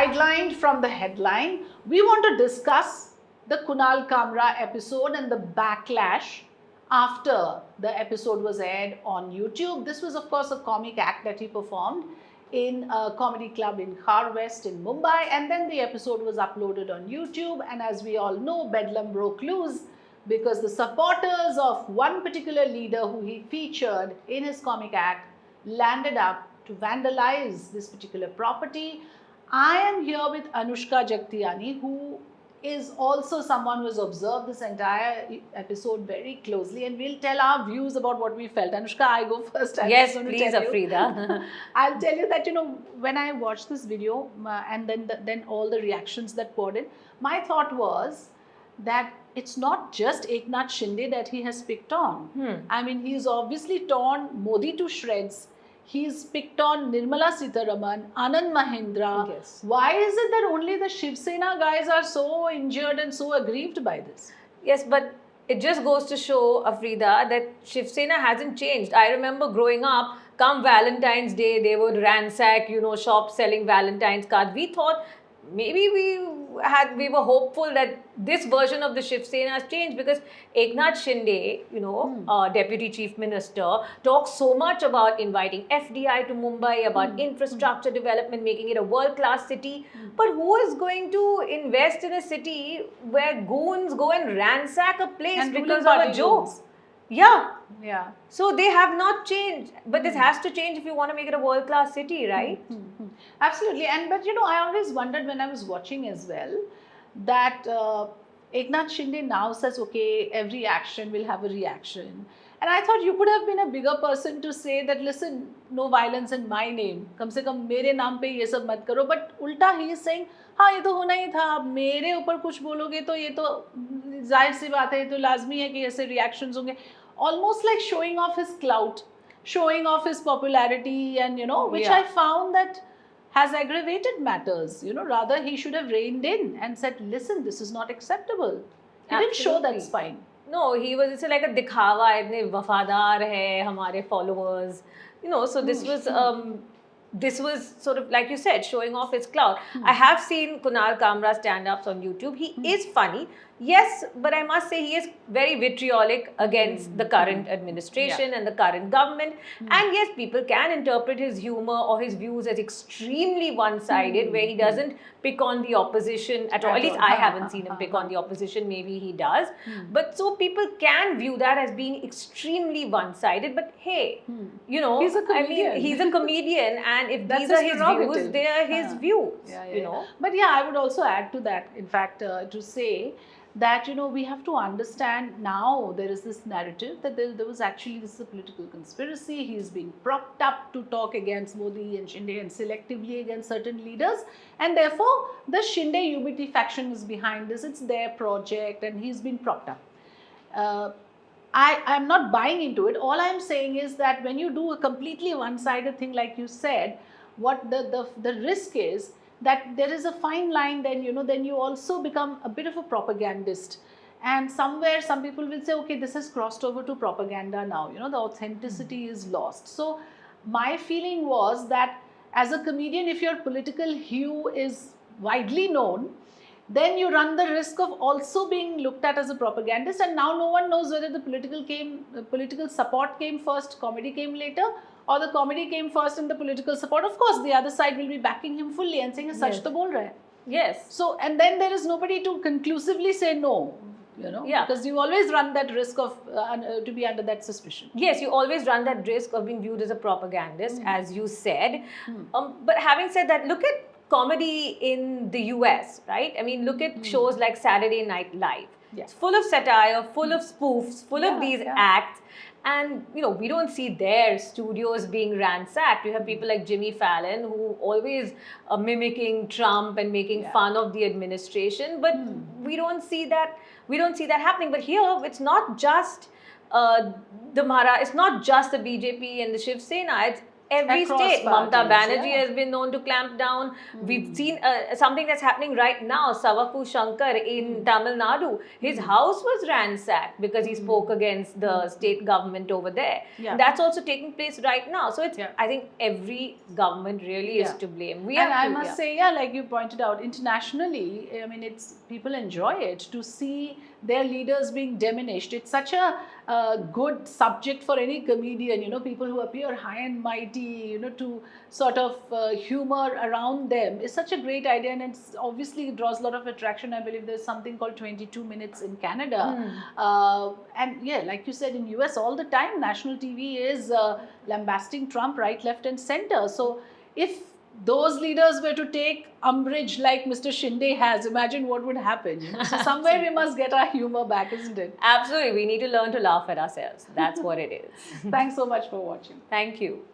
sidelined from the headline. We want to discuss the Kunal Kamra episode and the backlash after the episode was aired on YouTube. This was, of course, a comic act that he performed in a comedy club in Khar West in Mumbai, and then the episode was uploaded on YouTube. And as we all know, Bedlam broke loose because the supporters of one particular leader who he featured in his comic act landed up to vandalize this particular property. I am here with Anushka Jagtiani, who is also someone who has observed this entire episode very closely, and we'll tell our views about what we felt. Anushka, I go first. Yes, please, Afrida. I'll tell you that, when I watched this video and then all the reactions that poured in, my thought was that it's not just Eknath Shinde that he has picked on. I mean, he's obviously torn Modi to shreds. He's picked on Nirmala Sitharaman, Anand Mahindra. Yes. Why is it that only the Shiv Sena guys are so injured and so aggrieved by this? Yes, but it just goes to show, Afrida, that Shiv Sena hasn't changed. I remember growing up, come Valentine's Day, they would ransack, shops selling Valentine's cards. We thought maybe we were hopeful that this version of the Shiv Sena has changed, because Eknath Shinde, Deputy Chief Minister, talks so much about inviting FDI to Mumbai, about infrastructure development, making it a world-class city. But who is going to invest in a city where goons go and ransack a place And because ruling of a party joke? goons. Yeah. So they have not changed. But this has to change if you want to make it a world-class city, right? Absolutely. But I always wondered when I was watching as well that Eknath Shinde now says, okay, every action will have a reaction. And I thought you could have been a bigger person to say that, listen, no violence in my name. कम से कम मेरे नाम पे ये सब मत करो. But उल्टा he is saying, हाँ ये तो होना ही था. अब मेरे ऊपर कुछ बोलोगे तो ये तो जाहिर सी बात है, ये तो लाजमी है कि ऐसे reactions होंगे. Almost like showing off his clout, showing off his popularity, and which I found that has aggravated matters. Rather he should have reined in and said, listen, this is not acceptable. He didn't show that spine. No, he was just like a दिखावा, इतने वफादार है हमारे followers, so this was sort of, like you said, showing off his clout. I have seen Kunal Kamra stand-ups on YouTube. He is funny, yes, but I must say he is very vitriolic against the current administration and the current government. And yes, people can interpret his humor or his views as extremely one-sided, where he doesn't pick on the opposition at all. At least I haven't seen him pick on the opposition. Maybe he does. But so people can view that as being extremely one-sided. But hey, He's a comedian. he's a comedian, and if That's these are his his prerogative. views, they are his views, But I would also add to that, in fact, to say that, we have to understand now there is this narrative that there was actually this a political conspiracy. He is being propped up to talk against Modi and Shinde and selectively against certain leaders. And therefore, the Shinde UBT faction is behind this. It's their project and he's been propped up. I am not buying into it. All I am saying is that when you do a completely one-sided thing, like you said, what the risk is that there is a fine line. Then you also become a bit of a propagandist, and somewhere some people will say, okay, this has crossed over to propaganda now. The authenticity is lost. So my feeling was that as a comedian, if your political hue is widely known, then you run the risk of also being looked at as a propagandist, and now no one knows whether the political support came first, comedy came later, or the comedy came first and the political support. Of course, the other side will be backing him fully and saying, "Sach to bol raha hai." Yes. So, and then there is nobody to conclusively say no. Because you always run that risk of to be under that suspicion. Yes, you always run that risk of being viewed as a propagandist, as you said. But having said that, look at comedy in the US, right? I mean, look at shows like Saturday Night Live. It's full of satire, full of spoofs, full of these acts. And, we don't see their studios being ransacked. You have people like Jimmy Fallon who always are mimicking Trump and making fun of the administration. But we don't see that. We don't see that happening. But here, it's not just it's not just the BJP and the Shiv Sena. It's every Across state. Mamata parties, Banerjee yeah. has been known to clamp down. We've seen something that's happening right now. Savaku Shankar in Tamil Nadu, his house was ransacked because he spoke against the state government over there. Yeah. That's also taking place right now. So it's, Yeah. I think every government really is Yeah. to blame. We And have I to, must say, yeah, like you pointed out, internationally, I mean, it's people enjoy it to see their leaders being diminished. It's such a good subject for any comedian, you know, people who appear high and mighty, you know, to sort of humor around them is such a great idea, and it's obviously draws a lot of attraction. I believe there's something called 22 Minutes in Canada, and yeah, like you said, in US all the time, national TV is lambasting Trump right, left, and center. So if those leaders were to take umbrage like Mr. Shinde has, imagine what would happen. You know? So somewhere we must get our humor back, isn't it? Absolutely. We need to learn to laugh at ourselves. That's what it is. Thanks so much for watching. Thank you.